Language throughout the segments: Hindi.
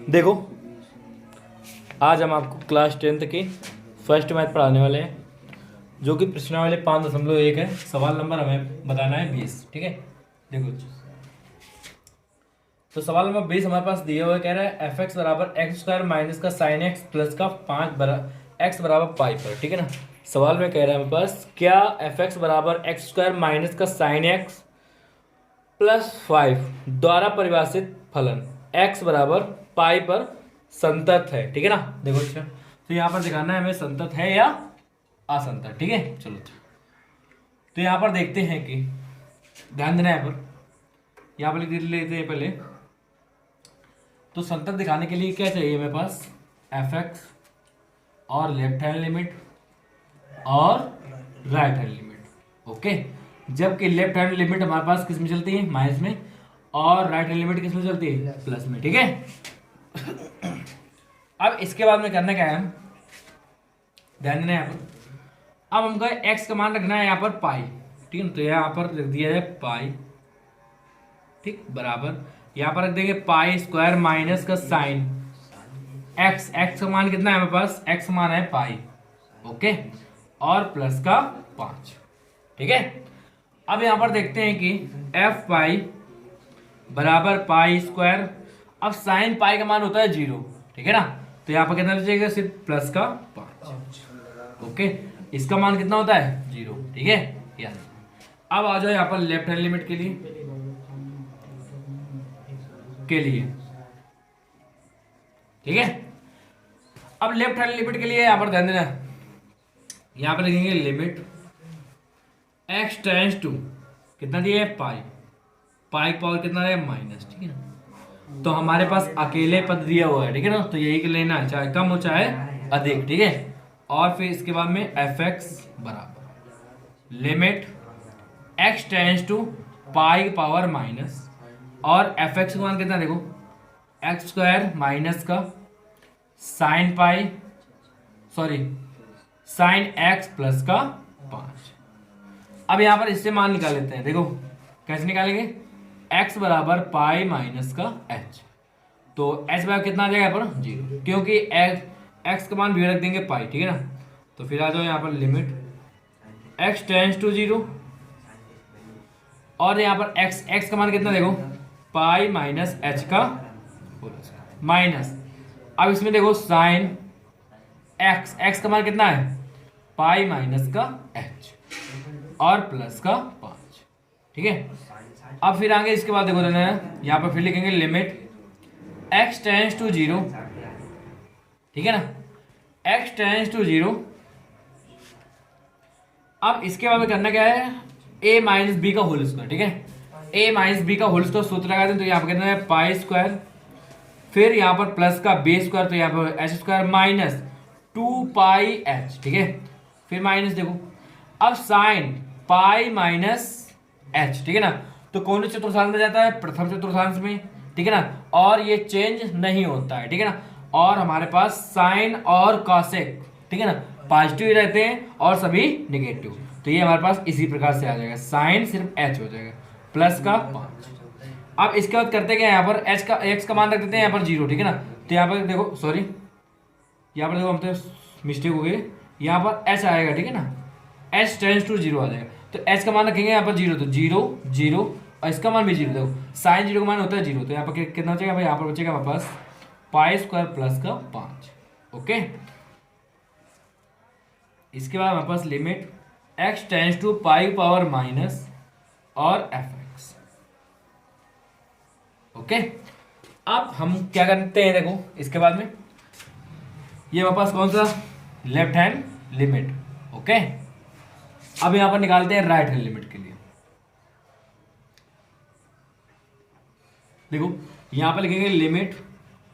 देखो, आज हम आपको क्लास 10th के फर्स्ट मैथ पढ़ाने वाले हैं, जो कि प्रश्नावली 5.1 है। सवाल नंबर हमें बताना है 20। ठीक है, देखो तो सवाल नंबर 20 हमारे पास दिया हुआ कह रहा है एफ एक्स बराबर एक्स स्क्वायर माइनस का साइन एक्स प्लस का 5 एक्स बराबर पाई पर। ठीक है ना। सवाल में कह रहा है हमारे पास क्या एफ एक्स बराबर एक्स स्क्वायर माइनस का साइन एक्स प्लस 5 द्वारा परिभाषित फलन x बराबर पाई पर संतत है। ठीक है ना। देखो अच्छा, तो यहाँ पर दिखाना है हमें संतत है या असंतत। ठीक है, चलो तो यहाँ पर देखते हैं कि ध्यान देना है यहाँ पर लिख लेते हैं पहले। तो संतत दिखाने के लिए क्या चाहिए मेरे पास, एफ एक्स और लेफ्ट हैंड लिमिट और राइट हैंड लिमिट। ओके, जबकि लेफ्ट हैंड लिमिट हमारे पास किस में चलती है, माइनस में, और राइट हैंड लिमिट किस में चलती है, प्लस में। ठीक है, अब इसके बाद में करना क्या है, ध्यान देना यहाँ पर। अब हमको x का मान रखना है यहाँ पर पाई। ठीक है, तो यहाँ पर रख दिया है पाई, ठीक, बराबर यहाँ पर रख देंगे पाई स्क्वायर माइनस का साइन x। x का मान कितना है हमारे पास, x मान है पाई, ओके, और प्लस का 5। ठीक है, अब यहां पर देखते हैं कि एफ पाई बराबर पाई स्क्वायर। अब साइन पाई का मान होता है 0। ठीक है ना, तो यहां पर कितना बचेगा, सिर्फ प्लस का 5। ओके, इसका मान कितना होता है, 0। ठीक है, यस। अब आ जाओ यहां पर लेफ्ट हैंड लिमिट के लिए ठीक है। अब लेफ्ट हैंड लिमिट के लिए यहां पर ध्यान देना, यहां पर लिखेंगे लिमिट x टेंस टू कितना दिया है, पाई, पाई पावर कितना है, माइनस। ठीक है ना, तो हमारे पास अकेले पद दिया हुआ है। ठीक है ना, तो यही लेना है, चाहे कम हो चाहे अधिक। ठीक है, और फिर इसके बाद में एफ एक्स बराबर limit x tends to pi power minus, और एफ एक्स का मान कितना देखो, एक्स स्क्वायर माइनस का sine pi, sorry sine x plus का 5। अब यहां पर इससे मान निकाल लेते हैं। देखो कैसे निकालेंगे, x बराबर पाई माइनस का h, तो h बराबर कितना आ जाएगा यहाँ पर, 0, क्योंकि x का मान भी रख देंगे पाई। ठीक है ना, तो फिर आ जाओ यहाँ पर लिमिट x टेंस टू 0, और यहाँ पर x का मान कितना देखो, पाई माइनस h का माइनस। अब इसमें देखो साइन x का मान कितना है, पाई माइनस का h और प्लस का 5। ठीक है, अब फिर आगे इसके बाद देखो देना है, यहाँ पर फिर लिखेंगे लिमिट x टेंस टू 0। ठीक है ना, x टेंस टू 0। अब इसके बाद में करना क्या है, a माइनस बी का होल स्क्वायर। ठीक है, a माइनस बी का होल स्क्वायर सूत्र लगा दें, तो यहाँ पर कितना है, पाई स्क्वायर, फिर यहाँ पर प्लस का बी स्क्वायर, तो यहाँ पर एच स्क्वायर माइनस 2 पाई एच। ठीक है, फिर माइनस देखो, अब साइन पाई माइनस एच। ठीक है ना, तो कौन से चतुर्थांश में जाता है, प्रथम चतुर्थांश में। ठीक है ना, और ये चेंज नहीं होता है। ठीक है ना, और हमारे पास साइन और कॉसेक, ठीक है ना, पॉजिटिव ही रहते हैं और सभी नेगेटिव, तो ये हमारे पास इसी प्रकार से आ जाएगा, साइन सिर्फ एच हो जाएगा प्लस का 5। अब इसके बाद करते क्या, यहाँ पर एक्स का मान रख देते हैं यहाँ पर 0। ठीक है ना, तो यहाँ पर देखो, सॉरी यहाँ पर देखो हम तो मिस्टेक हो गई, यहाँ पर एच आएगा। ठीक है ना, एच टेंस टू 0 आ जाएगा, तो एच का मान रखेंगे यहाँ पर 0, तो 0 0, और इसका मान भी 0। देखो साइन 0 का मान होता है 0, तो यहाँ पर कितना बचेगा भाई, यहाँ पर बचेगा हमारे पास पाई स्क्वायर प्लस का 5। ओके, इसके बाद हमारे पास limit x tends to pi power minus और एफ एक्स। ओके, अब हम क्या करते हैं, देखो इसके बाद में ये हमारे पास कौन सा, लेफ्ट हैंड लिमिट। ओके, अब यहां पर निकालते हैं राइट हैंड लिमिट के लिए। देखो यहां पर लिखेंगे लिमिट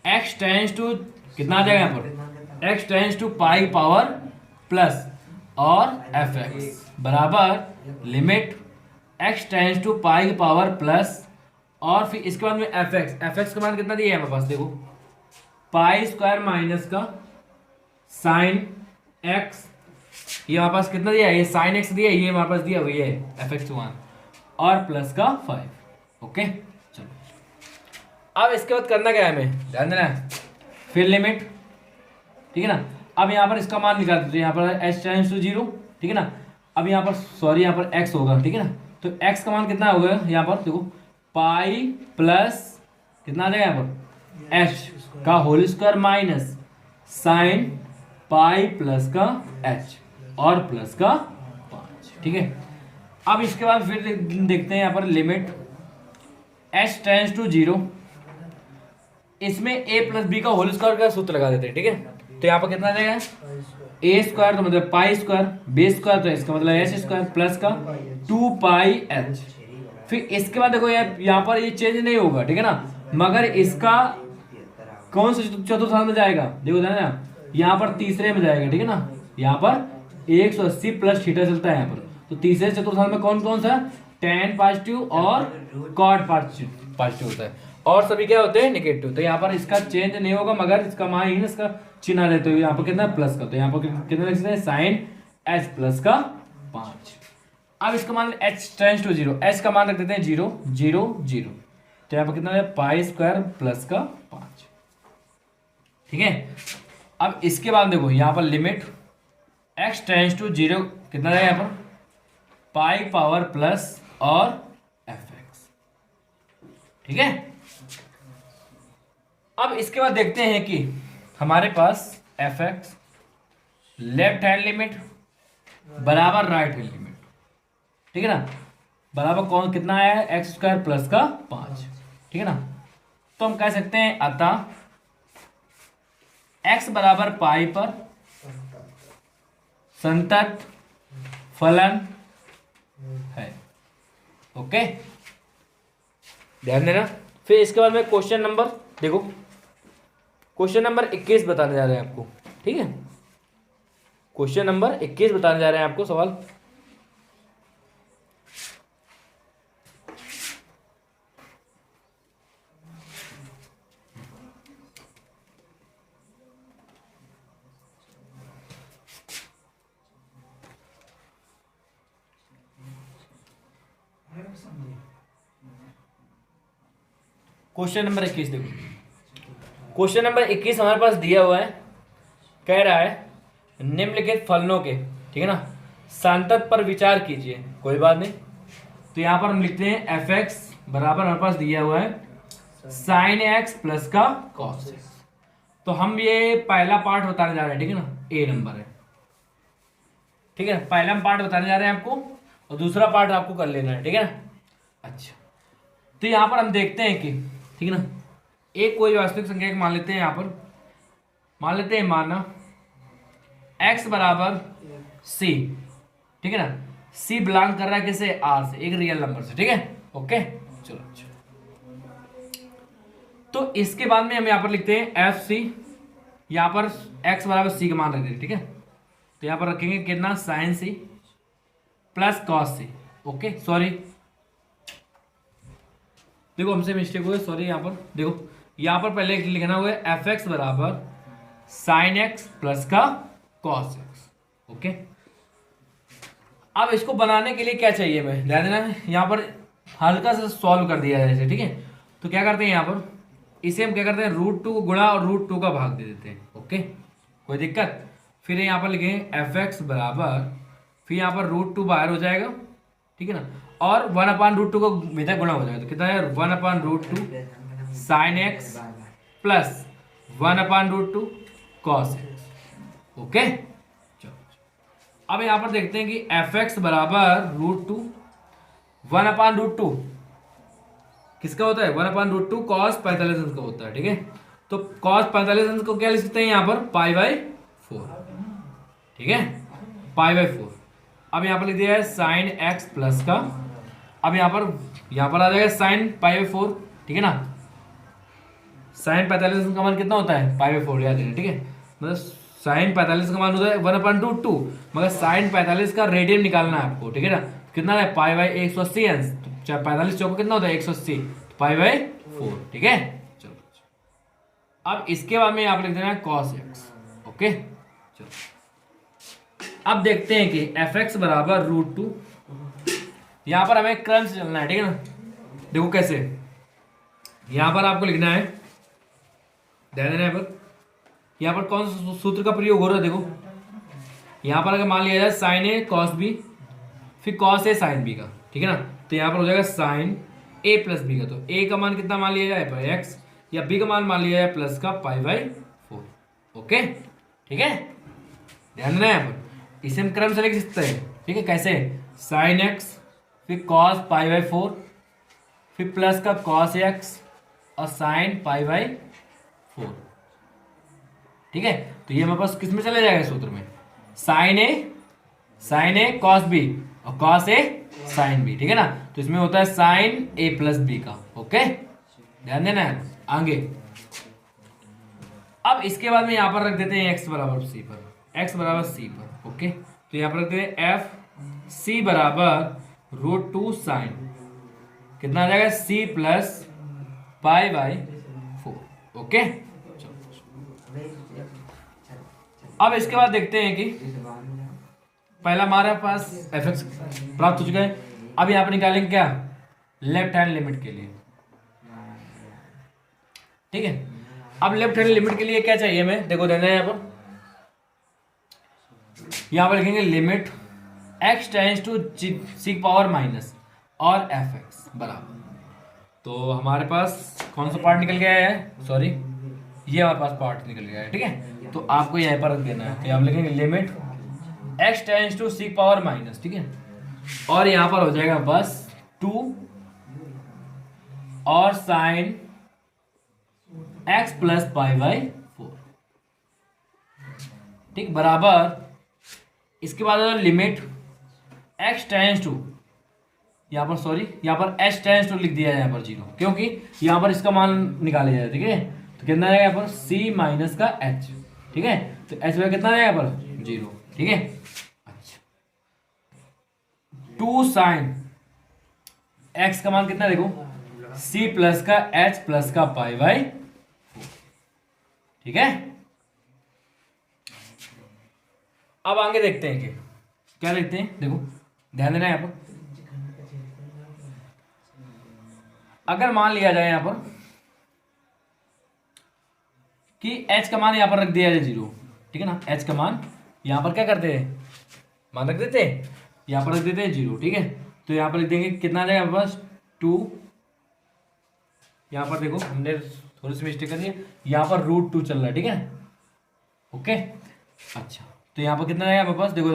x टेंस टू कितना आ जाएगा, यहाँ पर x tends to pi power plus और एफ एक्स बराबर limit x tends to pi power plus, और फिर इसके बाद में एफ एक्स का मान कितना दिया है हमारे पास, देखो पाई स्क्वायर माइनस का साइन एक्स, ये हमारे पास कितना दिया है, ये साइन एक्स दिया है, ये हमारे पास दिया हुआ है एफ एक्स 1, और प्लस का 5। ओके, चलो अब इसके बाद करना क्या है हमें, ध्यान देना है, फिर लिमिट, ठीक है ना। अब यहाँ पर इसका मान निकाल दीजिए, यहाँ पर h टेंड्स टू 0, ठीक है ना। अब यहाँ पर सॉरी यहाँ पर x होगा, ठीक है ना। तो x का मान कितना होगा यहाँ पर देखो, पाई प्लस कितना आ जाएगा यहाँ पर h का whole square minus sine pi plus का h और प्लस का 5, ठीक है। अब इसके बाद फिर देखते हैं यहाँ पर लिमिट h टेंड्स टू 0, इसमें a प्लस बी का होल स्क्वायर का सूत्र लगा देते हैं, ठीक है। तो यहाँ पर कितना आ जाएगा, a स्क्वायर तो मतलब पाई स्क्वायर, b स्क्वायर तो इसका मतलब h स्क्वायर प्लस का 2 पाई h। फिर इसके बाद देखो यहाँ पर ये चेंज नहीं होगा, ठीक है ना, मगर इसका कौन सा चतुर्थांश में जाएगा, देखो ना यहाँ पर तीसरे में जाएगा, ठीक है ना। यहाँ पर 180 प्लस थीटा चलता है यहाँ पर, तो तीसरे चतुर्थांश में कौन कौन सा, tan पॉजिटिव और cot पॉजिटिव होता है, और सभी क्या होते हैं नेगेटिव। तो यहाँ पर इसका चेंज नहीं होगा, मगर इसका माइनस का चिन्ह रहते हुए यहाँ पर कितना प्लस का, तो यहाँ पर कितना लिख सकते हैं साइन h प्लस का 5। अब इसका मान h टेंड्स टू 0, h का मान रख देते हैं 0 0 0, तो यहाँ पर कितना है पाई स्क्वायर प्लस का 5, ठीक है। अब इसके बाद देखो यहाँ पर लिमिट x टेंड्स टू 0 कितना है यहाँ पर पाई पावर प्लस और fx, ठीक है। अब इसके बाद देखते हैं कि हमारे पास fx लेफ्ट हैंड लिमिट बराबर राइट हैंड लिमिट, ठीक है ना, बराबर कौन कितना है एक्स स्क्वायर प्लस का 5, ठीक है ना। तो हम कह सकते हैं अतः x बराबर पाई पर संतत फलन है, ओके, ध्यान देना। फिर इसके बाद में क्वेश्चन नंबर देखो, क्वेश्चन नंबर 21 बताने जा रहे हैं आपको, ठीक है। क्वेश्चन नंबर 21 बताने जा रहे हैं आपको सवाल। क्वेश्चन नंबर 21 देखो, क्वेश्चन नंबर 21 हमारे पास दिया हुआ है, कह रहा है निम्नलिखित फलनों के, ठीक है ना, सांतत पर विचार कीजिए। कोई बात नहीं, तो यहाँ पर हम लिखते हैं एफ एक्स बराबर हमारे पास दिया हुआ है साइन एक्स प्लस का कॉस एक्स। तो हम ये पहला पार्ट बताने जा रहे हैं, ठीक है ना, ए नंबर है, ठीक है। पहला पार्ट बताने जा रहे हैं आपको और दूसरा पार्ट आपको कर लेना है, ठीक है ना। अच्छा, तो यहाँ पर हम देखते हैं कि, ठीक है ना, एक कोई वास्तविक संख्या मान लेते हैं, यहाँ पर मान लेते हैं माना x बराबर c, ठीक है ना। c बिलोंग कर रहा है किसे, r से, एक रियल नंबर से, ठीक है, ओके। चलो अच्छा, तो इसके बाद में हम यहाँ पर लिखते हैं एफ सी, यहाँ पर x बराबर c का मान रख देंगे, ठीक है। तो यहाँ पर रखेंगे कितना sine c plus cos c, okay. Sorry देखो हमसे मिस्टेक हुई, सॉरी। यहाँ पर देखो, यहाँ पर पहले लिखना हुआ है एफ एक्स बराबर साइन एक्स प्लस का कॉस एक्स, ओके। अब इसको बनाने के लिए क्या चाहिए, मैं ध्यान देना है, यहाँ पर हल्का सा सॉल्व कर दिया है जैसे, ठीक है। तो क्या करते हैं यहाँ पर, इसे हम क्या करते हैं √2 को गुणा और √2 का भाग दे देते हैं, ओके, कोई दिक्कत। फिर यहाँ पर लिखेंगे एफ एक्स बराबर, फिर यहाँ पर √2 बाहर हो जाएगा, ठीक है ना, और 1/√2 को भीतर गुणा हो जाएगा, तो कितना है 1/√2 sign x plus 1/√2 cos x, okay. चलो अब यहाँ पर देखते हैं कि एफ एक्स बराबर √2 1/√2 किसका होता है, 1/√2 कॉस 45 अंश का होता है, ठीक है। तो कॉस 45 अंश को क्या लिख सकते हैं यहाँ पर π/4, ठीक है, π/4। अब यहाँ पर लिख दिया है साइन एक्स प्लस का, अब यहाँ पर आ जाएगा साइन π/4, ठीक है ना। साइन 45 का मान कितना होता है π/4, याद है, ठीक है। मतलब साइन 45 का मान होता है 1/√2, मगर साइन 45 का रेडियन निकालना है आपको, ठीक है ना। कितना है π/180 अंश, तो 45 चौको कितना होता है 180, π/4, ठीक है। चलो अब इसके बाद में यहाँ पर लिख देना है कॉस एक्स, ओके। चलो अब देखते हैं कि एफ एक्स बराबर √2, यहाँ पर हमें क्रम से चलना है, ठीक है ना। देखो कैसे, यहाँ पर आपको लिखना है, ध्यान देना यहाँ पर कौन सा सूत्र का प्रयोग हो रहा है। देखो यहाँ पर अगर मान लिया जाए साइन ए कॉस बी, फिर कॉस ए साइन बी का, ठीक है ना, तो यहाँ पर हो जाएगा साइन ए प्लस बी का। तो ए का मान कितना मान लिया जाए पर एक्स, या बी का मान मान लिया जाए प्लस का पाई बाई 4। ओके, ठीक है, ध्यान देना यहाँ पर। इसे हम क्रम से लिख सकते हैं, ठीक है, कैसे, साइन एक्स फिर कॉस पाई बाई 4 फिर प्लस का कॉस एक्स और साइन पाई बाई 4, ठीक है। तो ये हमारे पास किस में चले जाएगा सूत्र में, साइन ए कॉस बी और कॉस ए साइन बी, ठीक है ना। तो इसमें होता है साइन ए प्लस बी का। ओके, ध्यान देना है आगे। अब इसके बाद में यहां पर रख देते हैं एक्स बराबर सी पर, एक्स बराबर सी पर। ओके, तो यहां पर रख देते हैं एफ सी बराबर रूट 2 साइन, कितना आ जाएगा, c plus pi by 4। Okay, अब इसके बाद देखते हैं कि पहला हमारे पास एफ एक्स प्राप्त हो चुका है। अब यहां पर निकालेंगे क्या, लेफ्ट हैंड लिमिट के लिए, ठीक है। अब लेफ्ट हैंड लिमिट के लिए क्या चाहिए हमें, देखो देना है यहां पर लिखेंगे limit x tends to seek power minus और एफ एक्स बराबर, तो हमारे पास कौन सा पार्ट निकल गया है, सॉरी ये हमारे पास पार्ट निकल गया है, ठीक है। तो आपको यहां पर रख देना है, तो आप लिखेंगे limit x tends to seek power minus, ठीक है, और यहां पर हो जाएगा बस 2 और sign x plus pi by 4, ठीक, बराबर। इसके बाद लिमिट एक्स टेंड्स टू, यहां पर सॉरी यहां पर एच टेंड्स टू लिख दिया है यहां पर 0, क्योंकि यहां पर इसका मान निकाला जाए, ठीक है। तो कितना आएगा यहाँ पर सी माइनस का एच, ठीक है, तो एच में कितना आएगा यहाँ पर 0, ठीक है। अच्छा, 2 साइन एक्स का मान कितना, देखो सी प्लस का एच प्लस का पाई बाई 4, ठीक है। अब आगे देखते हैं कि क्या लिखते हैं, देखो ध्यान देना है यहाँ पर। अगर मान लिया जाए यहाँ पर कि h का मान यहाँ पर रख दिया जाए 0, ठीक है ना, h का मान यहाँ पर क्या करते हैं, मान रख देते हैं, यहाँ पर रख देते हैं 0, ठीक है। तो यहाँ पर लिख देंगे कितना आ जाएगा बस 2, यहाँ पर देखो हमने थोड़ी सी मिस्टेक कर दी, यहाँ पर रूट 2 चल रहा है, ठीक है। ओके, अच्छा, तो यहाँ पर कितना आएगा हमारे पास, देखो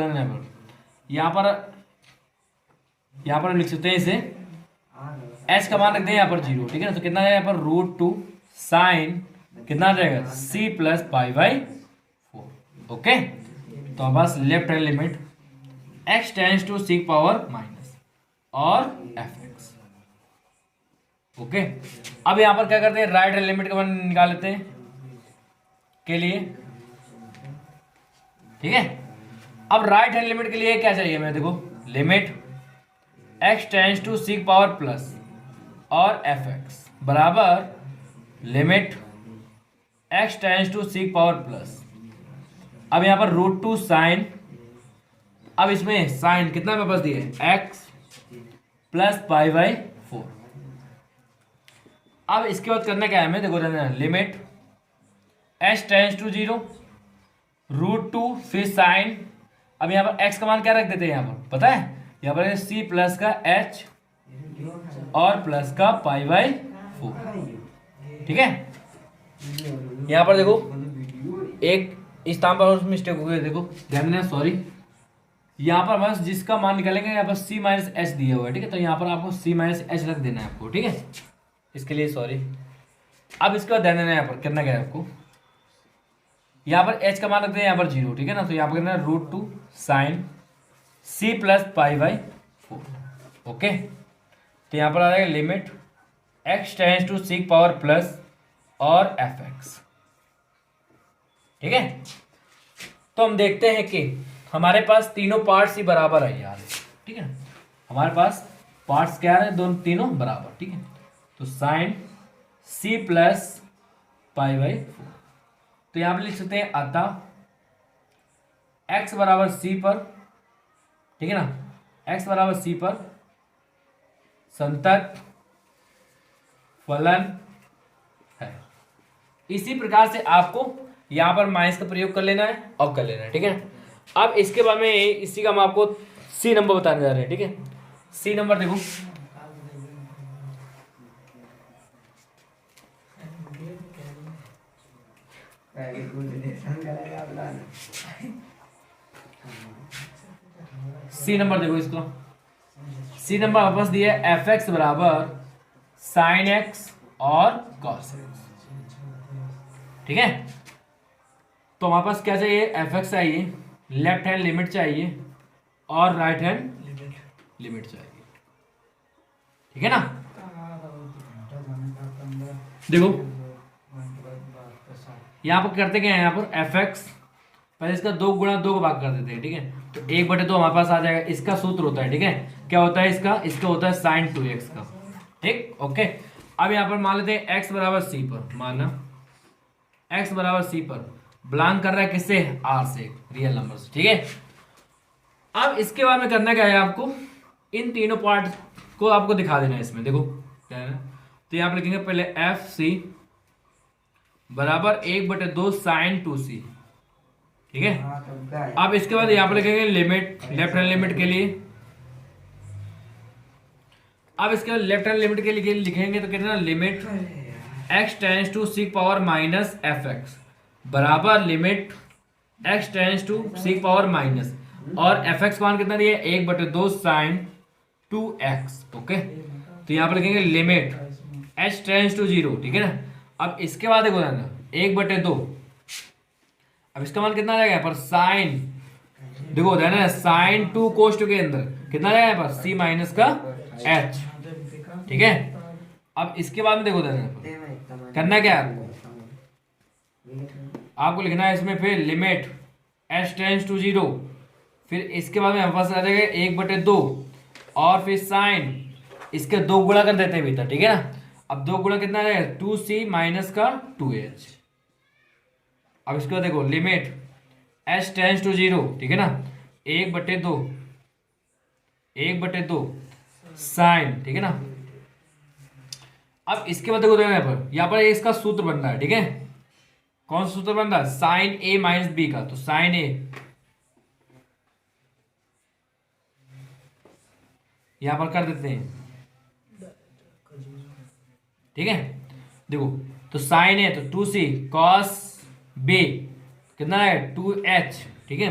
यहाँ पर लिख सकते हैं इसे, h का मान रख दें यहाँ पर 0, ठीक है ना। तो कितना आएगा यहाँ पर रूट 2 साइन कितना आ जाएगा c plus pi by 4। Okay, तो हमारे पास left hand limit x tends to seek power minus और एफ एक्स। ओके, अब यहां पर क्या करते हैं, राइट हैंड लिमिट का मान निकाल लेते हैं के लिए, ठीक है। अब राइट हैंड लिमिट के लिए क्या चाहिए हमें, देखो limit x tends to seek power plus और एफ एक्स बराबर limit x tends to seek power plus, अब यहां पर रूट 2 साइन, अब इसमें साइन कितना मेरे पास दिए x प्लस पाई बाई 4। अब इसके बाद करना क्या है हमें, देखो limit h tends to 0 root 2 फिर साइन, अब यहां पर x का मान क्या रख देते हैं, यहां पर पता है, यहां पर c प्लस का h और प्लस का पाई बाई 4, ठीक है। यहां पर देखो एक इस स्थान पर मिस्टेक हो गई, देखो ध्यान देना, सॉरी यहां पर बस जिसका मान निकालेंगे यहाँ पर c माइनस एच दिया हुआ है, ठीक है। तो यहाँ पर आपको c माइनस एच रख देना है आपको, ठीक है, इसके लिए सॉरी। अब इसका ध्यान देना है यहाँ पर करना क्या है आपको, यहाँ पर h का मान रखते हैं यहाँ पर 0, ठीक है ना। तो यहाँ पर करना है root 2 sine c plus pi by 4। Okay, तो यहाँ पर आ जाएगा limit x tends to seek power plus और एफ एक्स, ठीक है। तो हम देखते हैं कि हमारे पास तीनों पार्ट्स ही बराबर है यार, ठीक है, हमारे पास पार्ट्स क्या है, दोनों तीनों बराबर, ठीक है। तो sine c plus pi by 4, तो यहां पर लिख सकते हैं अतः x बराबर c पर, ठीक है ना, x बराबर c पर संतत फलन इसी प्रकार से आपको यहाँ पर माइनस का प्रयोग कर लेना है और कर लेना है, ठीक है। अब इसके बाद में इसी का हम आपको सी नंबर बताने जा रहे हैं, ठीक है। सी नंबर देखो, सी नंबर देखो इसको, सी नंबर हमारे पास दिया है एफ एक्स बराबर साइन एक्स और कॉस एक्स, ठीक है। तो हमारे पास क्या चाहिए, एफ एक्स चाहिए, लेफ्ट हैंड लिमिट चाहिए और राइट हैंड लिमिट चाहिए, ठीक है ना। देखो यहाँ पर करते क्या है, यहाँ पर एफ एक्स पहले इसका 2 गुणा 2 को भाग कर देते हैं, ठीक है। तो 1/2 हमारे पास आ जाएगा। इसका सूत्र होता है, ठीक है, क्या होता है इसका होता है साइन 2x का, ठीक, ओके। अब यहाँ पर मान लेते हैं x बराबर सी पर, माना x बराबर सी पर बिलोंग कर रहा है किससे, r से, रियल नंबर से, ठीक है। अब इसके बाद में करना क्या है आपको, इन तीनों पार्ट को आपको दिखा देना है इसमें। देखो क्या है ना, तो यहाँ पर लिखेंगे पहले एफ सी बराबर 1/2 साइन 2c, ठीक है। अब इसके बाद यहाँ पर लिखेंगे लिमिट, लेफ्ट हैंड लिमिट के लिए। अब इसके बाद लेफ्ट हैंड लिमिट के लिए लिखेंगे तो कितना, limit x tends to seek power minus F x बराबर limit x tends to seek power minus, और एफ एक्स मान कितना दिया, 1/2 साइन 2x, ओके। तो यहाँ पर लिखेंगे लिमिट h टेंस टू 0, ठीक है ना। अब इसके बाद देखो ना 1/2, अब इसका मान कितना आ जाएगा यहाँ पर, साइन, देखो होता है ना साइन 2 कोस टू के अंदर कितना आ जाएगा यहाँ पर, c माइनस का h, ठीक है। अब इसके बाद में देखो करना क्या है आपको लिखना है इसमें, फिर लिमिट h टेंस टू 0, फिर इसके बाद में हमारे पास आ जाएगा 1/2 और फिर साइन, इसके 2 गुणा कर देते हैं भीतर, ठीक है ना। अब 2 गुणा कितना आ जाएगा, 2c माइनस का 2h। अब इसके बाद देखो लिमिट h टेंस टू 0, ठीक है ना, 1/2 साइन, ठीक है ना। अब इसके बाद देखो यहाँ पर इसका सूत्र बन रहा है, ठीक है। कौन सा सूत्र बन रहा है, साइन a माइनस बी का, तो साइन a यहां पर कर देते हैं, ठीक है। देखो तो साइन a तो 2c कॉस b कितना है 2h, ठीक है।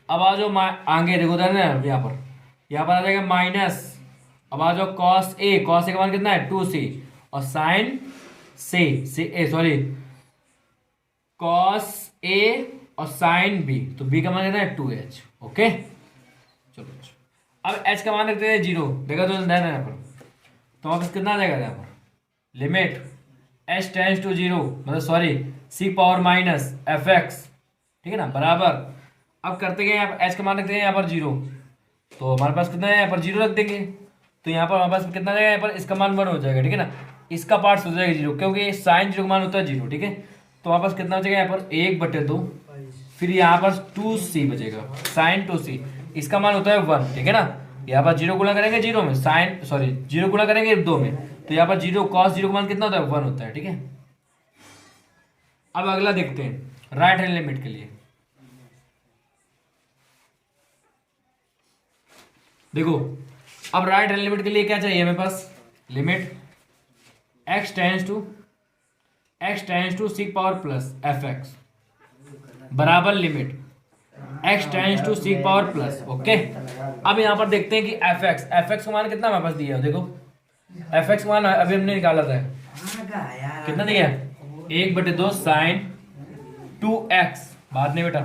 अब आ जाओ आगे देखो यहाँ पर आ जाएगा माइनस, अब आ जाओ कॉस a का मान कितना है 2c, और साइन सॉरी कॉस a और साइन b, तो b का मान कितना है 2h, ओके। चलो अब h का मान रखते हैं 0, देखा तो यहाँ पर, तो वापस कितना आ जाएगा यहाँ पर, लिमिट h टेंस टू 0 मतलब sorry c power minus F x, ठीक है ना, बराबर। अब करते हैं यहाँ पर h का मान रखते हैं यहाँ पर 0, तो हमारे पास कितना है यहाँ पर 0 रख देंगे, तो यहाँ पर हमारे पास कितना जाएगा, यहाँ पर इसका मान 1 हो जाएगा, ठीक है ना। इसका पार्ट हो जाएगा 0, क्योंकि साइन 0 का मान होता है 0, ठीक है। तो हमारे पास कितना बचेगा यहाँ पर 1/2, फिर यहाँ पर 2c बचेगा, साइन 2c, इसका मान होता है 1, ठीक है ना। यहाँ पर 0 गुणा करेंगे 0 में, साइन सॉरी 0 गुणा करेंगे 2 में, तो यहाँ पर 0 कॉस 0 का मान कितना होता है 1 होता है, ठीक है। अब अगला देखते हैं राइट हैंड लिमिट के लिए। देखो अब राइट हैंड लिमिट के लिए क्या चाहिए हमें पास, limit x tends to seek power plus F x बराबर limit x tends to seek power plus, okay. अब यहाँ पर देखते हैं कि एफ एक्स का मान कितना हमारे पास दिया है, देखो एफ एक्स मान अभी हमने निकाला था, कितना दिया 1/2 साइन 2x, बाद में बेटा,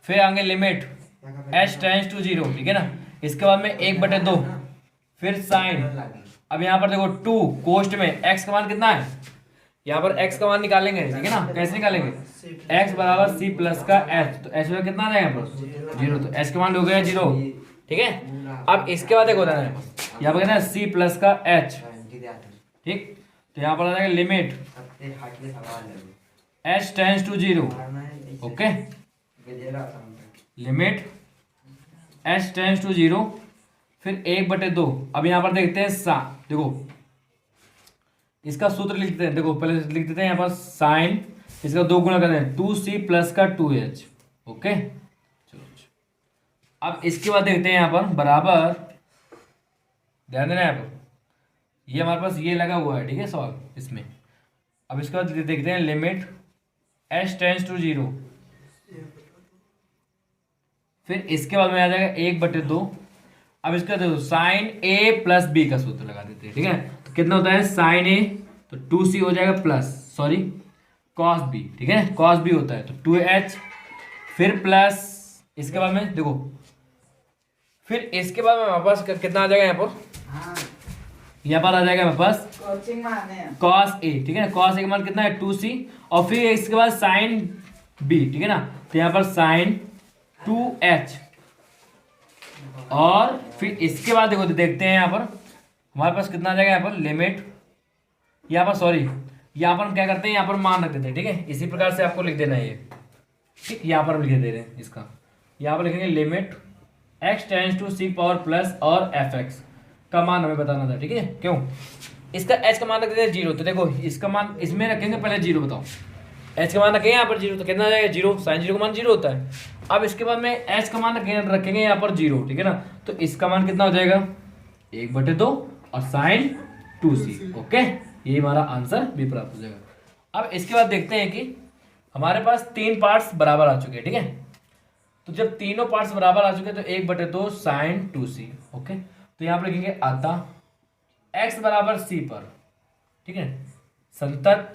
फिर आगे लिमिट h टेंस टू 0, ठीक है ना। इसके बाद में 1/2 फिर साइन, अब यहाँ पर देखो 2 कोष्ट में x का मान कितना है, यहाँ पर x का मान निकालेंगे, ठीक है ना। कैसे निकालेंगे, x बराबर c प्लस का h, तो h में कितना है यहाँ पर 0, तो h का मान हो गया 0, ठीक है। अब इसके बाद देखो यहाँ पर c प्लस का h, ठीक, तो यहाँ पर आ जाएगा limit h tends to 0, okay, limit h tends to 0 फिर 1/2। अब यहाँ पर देखते हैं देखो इसका सूत्र लिख देते हैं, देखो पहले लिख देते हैं यहाँ पर साइन, इसका 2 गुना करते हैं 2c प्लस का 2h। ओके चलो, अब इसके बाद देखते हैं यहाँ पर बराबर, ध्यान देना यहाँ पर, ये हमारे पास ये लगा हुआ है, ठीक है सवाल इसमें। अब इसके बाद देखते हैं लिमिट h टेंस टू 0, फिर इसके बाद में आ जाएगा 1/2। अब इसका देखो साइन a प्लस b का सूत्र लगा देते हैं, ठीक है। तो कितना होता है साइन a, तो 2c हो जाएगा प्लस सॉरी कॉस b, ठीक है, कॉस b होता है तो 2h, फिर प्लस इसके बाद में देखो, फिर इसके बाद में हमारे पास कितना आ जाएगा यहाँ पर, यहाँ पर आ जाएगा हमारे पास कॉस a, ठीक है ना। कॉस a का मान कितना है 2c, और फिर इसके बाद साइन b, ठीक है ना। तो यहाँ पर साइन 2h, और फिर इसके बाद देखो देखते हैं यहाँ पर हमारे पास कितना आ जाएगा यहाँ पर लिमिट, यहाँ पर सॉरी, यहाँ पर हम क्या करते हैं, यहाँ पर मान रख देते हैं, ठीक है। इसी प्रकार से आपको लिख देना है ये, ठीक, यहाँ पर हम लिख दे रहे हैं इसका, यहाँ पर लिखेंगे limit x tends to c power plus और fx का मान हमें बताना था, ठीक है। क्यों, इसका h का मान रख देते हैं 0, तो देखो इसका मान इसमें रखेंगे पहले 0, बताओ h का मान रखेंगे यहाँ पर 0, तो कितना आ जाएगा 0, साइन 0 का मान 0 होता है। अब इसके बाद में h का मान रखेंगे यहाँ पर 0, ठीक है ना। तो इसका मान कितना हो जाएगा 1/2 और साइन 2c। ओके, यही हमारा आंसर भी प्राप्त हो जाएगा। अब इसके बाद देखते हैं कि हमारे पास 3 पार्ट्स बराबर आ चुके हैं, ठीक है। तो जब तीनों पार्ट्स बराबर आ चुके हैं तो 1/2 साइन 2c। ओके, तो यहाँ पर लिखेंगे अतः x बराबर c पर, ठीक है, संतत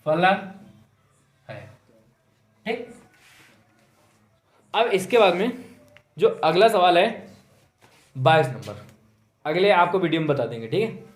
फलन है, ठीक। अब इसके बाद में जो अगला सवाल है 22 नंबर, अगले आपको वीडियो में बता देंगे, ठीक है।